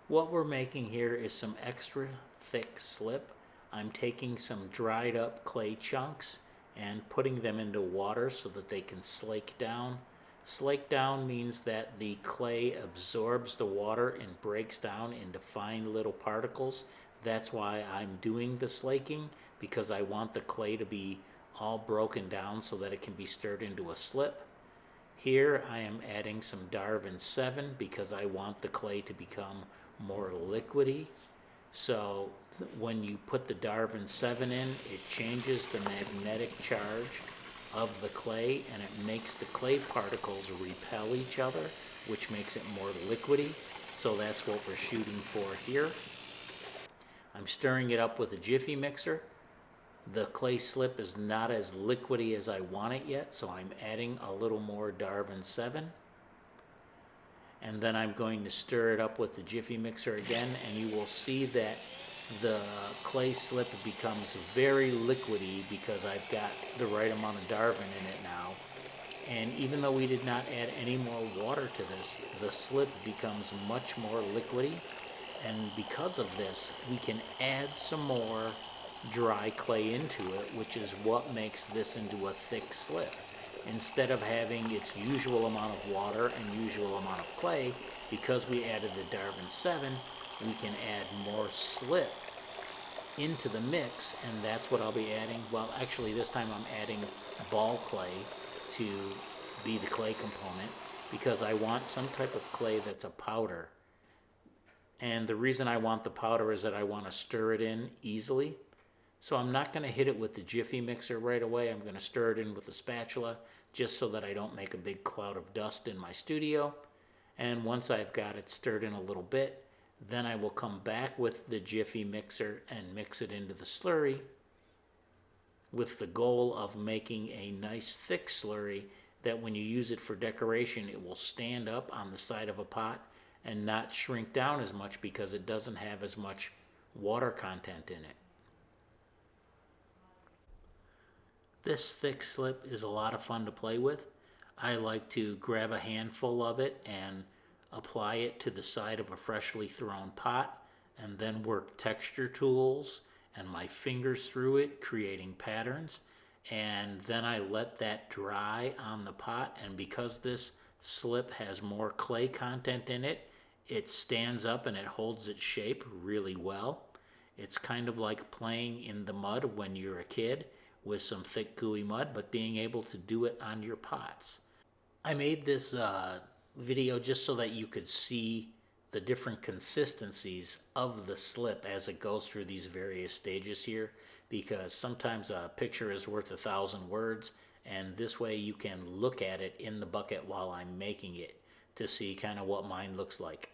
What we're making here is some extra thick slip. I'm taking some dried up clay chunks and putting them into water so that they can slake down. Slake down means that the clay absorbs the water and breaks down into fine little particles. That's why I'm doing the slaking, because I want the clay to be all broken down so that it can be stirred into a slip. Here I am adding some Darvin 7 because I want the clay to become more liquidy. So when you put the Darvin 7 in, it changes the magnetic charge of the clay and it makes the clay particles repel each other, which makes it more liquidy. So that's what we're shooting for here. I'm stirring it up with a Jiffy mixer. The clay slip is not as liquidy as I want it yet, so I'm adding a little more Darvin 7. And then I'm going to stir it up with the Jiffy mixer again, and you will see that the clay slip becomes very liquidy because I've got the right amount of Darvin in it now. And even though we did not add any more water to this, the slip becomes much more liquidy. And because of this, we can add some more dry clay into it, which is what makes this into a thick slip. Instead of having its usual amount of water and usual amount of clay, because we added the Darvin 7, we can add more slip into the mix, and that's what I'll be adding. Well, actually this time I'm adding ball clay to be the clay component because I want some type of clay that's a powder. And the reason I want the powder is that I want to stir it in easily. So I'm not going to hit it with the Jiffy mixer right away. I'm going to stir it in with a spatula just so that I don't make a big cloud of dust in my studio. And once I've got it stirred in a little bit, then I will come back with the Jiffy mixer and mix it into the slurry with the goal of making a nice thick slurry that when you use it for decoration, it will stand up on the side of a pot and not shrink down as much because it doesn't have as much water content in it. This thick slip is a lot of fun to play with. I like to grab a handful of it and apply it to the side of a freshly thrown pot and then work texture tools and my fingers through it, creating patterns. And then I let that dry on the pot, and because this slip has more clay content in it, it stands up and it holds its shape really well. It's kind of like playing in the mud when you're a kid with some thick gooey mud, but being able to do it on your pots. I made this video just so that you could see the different consistencies of the slip as it goes through these various stages here, because sometimes a picture is worth 1,000 words, and this way you can look at it in the bucket while I'm making it to see kind of what mine looks like.